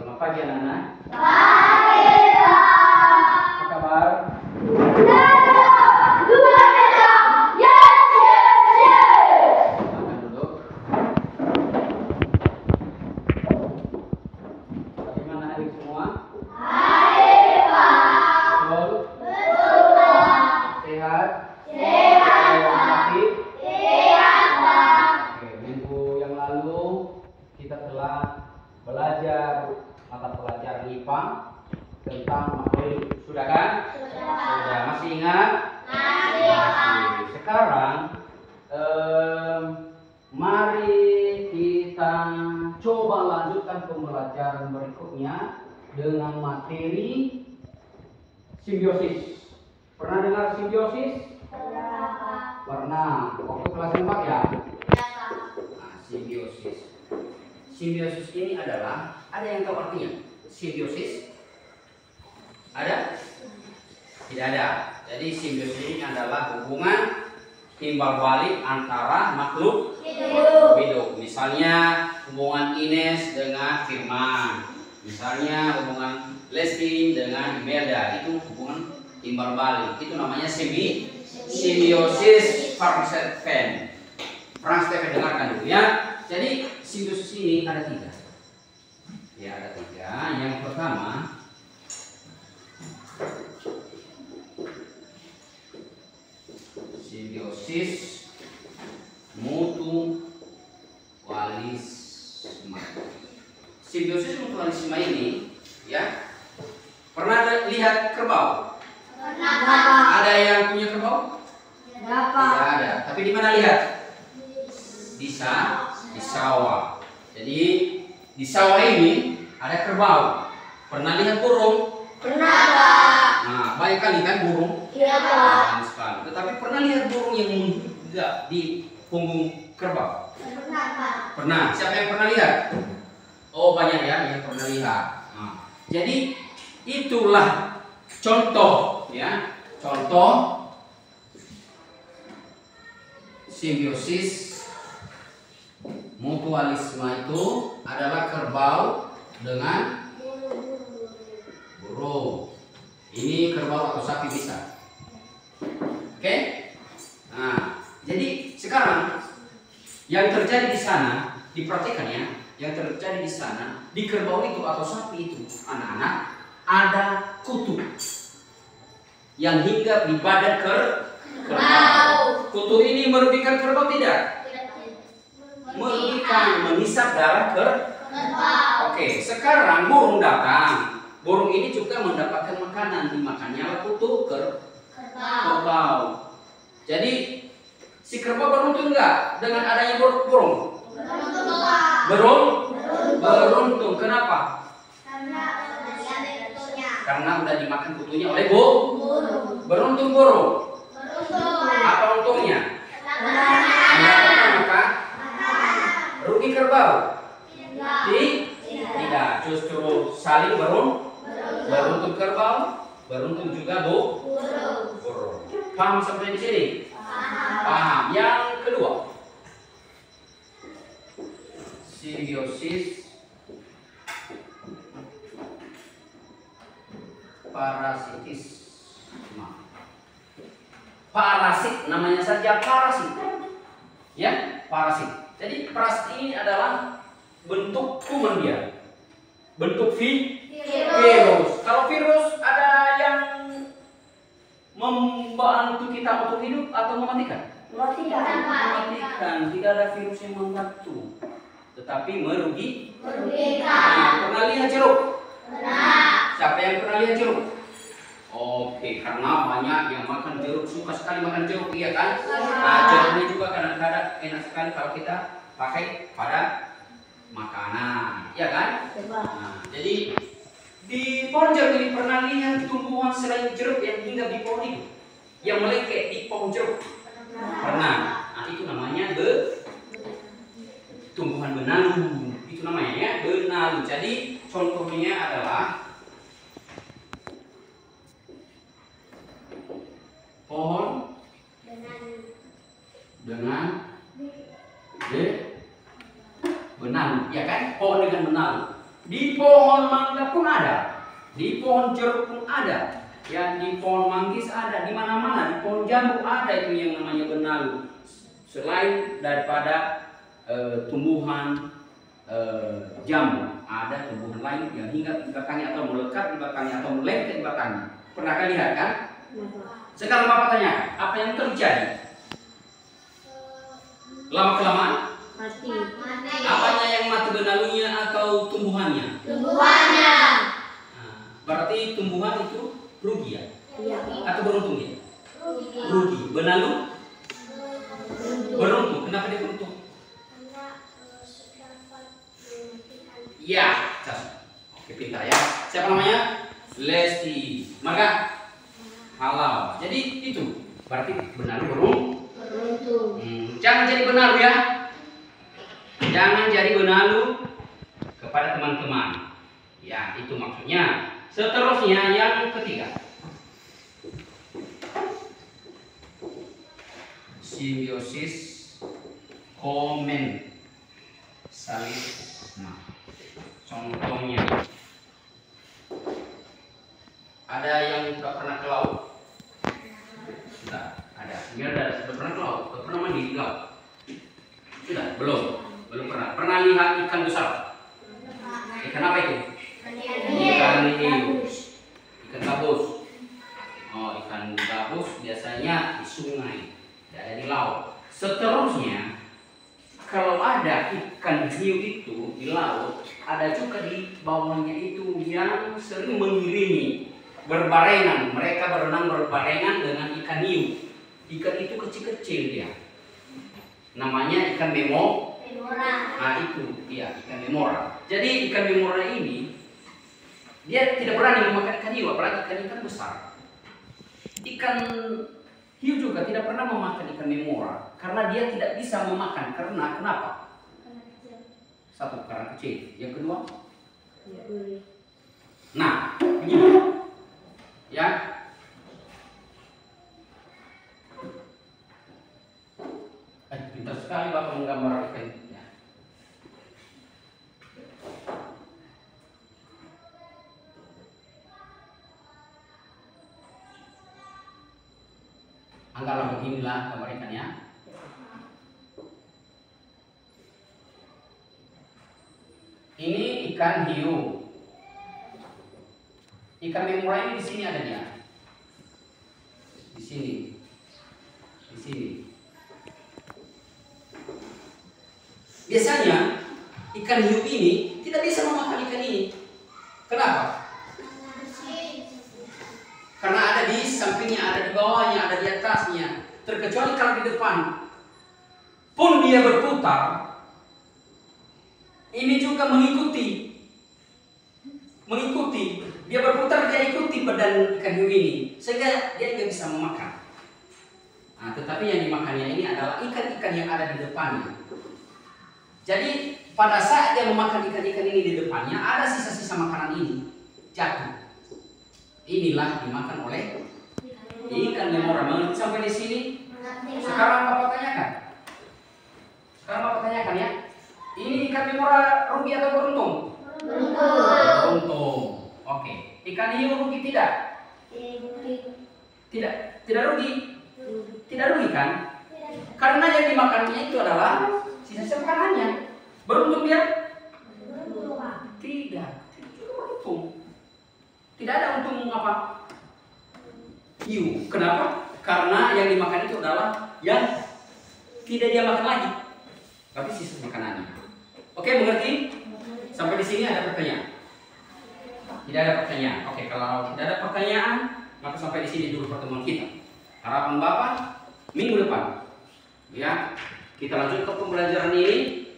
Selamat pagi anak-anak. Pagi, Pak. Apa kabar? Silakan duduk. Bagaimana hari semua? Baik, Pak. Betul? Betul, Pak. Sehat? Sehat, Ada yang Pak. sakit? Sehat, Pak. Oke, minggu yang lalu kita telah belajar mata pelajaran IPA tentang makhluk. Sudah kan? Sudah. Masih ingat? Masih, Pak. Sekarang mari kita coba lanjutkan pembelajaran berikutnya dengan materi simbiosis. Pernah dengar simbiosis? Pernah. Waktu kelas 4 ya? Nah, simbiosis. Simbiosis ini adalah, ada yang tahu artinya? Simbiosis? Ada? Tidak ada. Jadi simbiosis ini adalah hubungan timbal balik antara makhluk hidup. Misalnya hubungan Ines dengan Firman. Misalnya hubungan Lesti dengan Imelda. Itu hubungan timbal balik. Itu namanya simbiosis. Franz Stefan dengarkan dulu ya. Jadi simbiosis ini ada 3. Ya, ada 3. Yang pertama, simbiosis mutualisme. Simbiosis mutualisme ini, ya, pernah lihat kerbau? Pernah. Ada yang punya kerbau? Tidak ada. Tapi di mana lihat? Di sawah. Jadi di sawah ini ada kerbau. Pernah lihat burung? Pernah, Pak. Nah, banyak kali kan burung? Iya, Pak. Banyak sekali. Tetapi pernah lihat burung yang menggigak di punggung kerbau? Pernah, Pak. Pernah. Siapa yang pernah lihat? Oh, banyak ya yang pernah lihat. Nah, jadi itulah contoh, ya, contoh simbiosis mutualisme itu adalah kerbau dengan burung. Ini kerbau atau sapi bisa. Oke? Nah, jadi sekarang yang terjadi di sana, diperhatikan ya, yang terjadi di sana, di kerbau itu atau sapi itu, anak-anak, ada kutu yang hinggap di badan kerbau. Kutu ini merugikan kerbau tidak? Merugikan, mengisap darah kerbau. Oke, sekarang burung datang. Burung ini juga mendapatkan makanan, dimakannya kutu kerbau. Jadi si kerbau beruntung enggak dengan adanya burung? Beruntung. Kenapa? Karena udah dimakan kutunya oleh burung. Beruntung burung. Apa untungnya? Mendapatkan makan. Rugi kerbau? Tidak. Justru saling beruntung kerbau, beruntung juga burung. Paham sampai di sini? Paham. Yang kedua, simbiosis parasitisme. Parasit, namanya saja parasit. Ya, parasit. Jadi parasit ini adalah bentuk kuman dia. Bentuk virus. Kalau virus ada yang membantu kita untuk hidup atau mematikan? Mematikan. Tidak ada virus yang membantu, tetapi merugikan. Nah, pernah lihat jeruk? Pernah. Siapa yang pernah lihat jeruk? Oke, karena banyak yang makan jeruk, suka sekali makan jeruk, iya kan? Nah, jeruk ini juga kadang-kadang enak sekali kalau kita pakai pada makanan, iya kan? Nah, jadi di pohon jeruk ini pernah lihat tumbuhan selain jeruk yang hinggap di pohon itu, yang melengket di pohon jeruk? Pernah. Nah, itu namanya tumbuhan benalu. Itu namanya ya, benalu. Jadi contohnya adalah pohon dengan benalu, ya kan? Pohon dengan benalu. Di pohon mangga pun ada, di pohon jeruk pun ada, ya di pohon manggis ada, di mana-mana, di pohon jambu ada itu yang namanya benalu. Selain daripada tumbuhan jambu, ada tumbuhan lain yang hinggap di batangnya atau melekat di batangnya atau melengket di batangnya. Pernah kalian lihat kan? Sekarang Bapak tanya, apa yang terjadi? Lama kelamaan? Mati. Apanya yang mati, benalunya atau tumbuhannya? Tumbuhannya. Nah, berarti tumbuhan itu rugi ya? Iya. Atau beruntung ya? Rugi. Benalu? Beruntung. Kenapa dia beruntung? Iya, oke, pintar ya. Siapa namanya? Lesti. Maka halal. Jadi itu berarti benalu beruntung. Jangan jadi benalu ya. Jangan jadi benalu kepada teman-teman. Ya, itu maksudnya. Seterusnya yang ketiga. Simbiosis komensalisme. Contohnya, ada yang sudah pernah ke laut? Sudah, ada. Ini ada sudah pernah ke laut, sudah pernah mandi di laut? Sudah, belum pernah. Pernah lihat ikan besar? Ikan apa itu? Ikan hiu, ikan gabus. Oh, ikan gabus biasanya di sungai, tidak ada di laut. Seterusnya, kalau ada ikan hiu itu di laut, ada juga di bawahnya itu yang sering mengirimi, berbarengan. Mereka berenang berbarengan dengan ikan hiu. Ikan itu kecil-kecil dia. Namanya ikan memora. Nah itu dia, ikan memora. Jadi ikan memora ini dia tidak berani memakan ikan hiu, apalagi ikan besar. Ikan hiu juga tidak pernah memakan ikan memora karena dia tidak bisa memakan. Karena kenapa? Satu, karena kecil. Yang kedua, nah begini ya. Pintar sekali Bapak menggambar ikan. Anggaplah beginilah gambar ikannya. Ini ikan hiu. Ikan memora ini di sini adanya. Di sini. Di sini. Biasanya ikan hiu ini tidak bisa memakan ikan ini. Kenapa? Karena ada di sampingnya, ada di bawahnya, ada di atasnya. Terkecuali kalau di depan pun dia berputar, ini juga mengikuti. Dia berputar, dia ikuti badan ikan hiu ini, sehingga dia nggak bisa memakan. Nah, tetapi yang dimakannya ini adalah ikan-ikan yang ada di depannya. Jadi pada saat dia memakan ikan-ikan ini di depannya, ada sisa-sisa makanan ini jatuh. Inilah dimakan oleh ikan memora. Mengerti sampai di sini? Sekarang Bapak tanyakan ya. Ini ikan memora rugi atau beruntung? Beruntung. Oke. Ikan hiu rugi tidak? Tidak rugi. Tidak rugi kan? Karena yang dimakannya itu adalah sisa-sisa makanannya. Beruntung dia? Tidak. Juga beruntung. Tidak ada untung apa? Hiu. Kenapa? Karena yang dimakan itu adalah yang tidak dia makan lagi, tapi sisa makanannya. Oke, mengerti? Sampai di sini ada pertanyaan? Tidak ada pertanyaan. Oke, kalau tidak ada pertanyaan, maka sampai di sini dulu pertemuan kita. Harapan Bapak minggu depan, ya, kita lanjut ke pembelajaran ini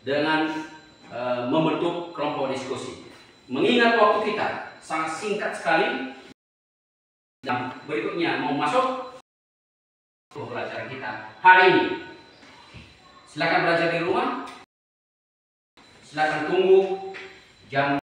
dengan membentuk kelompok diskusi. Mengingat waktu kita sangat singkat sekali, dan berikutnya mau masuk pembelajaran kita hari ini. Silakan belajar di rumah. Silakan tunggu jam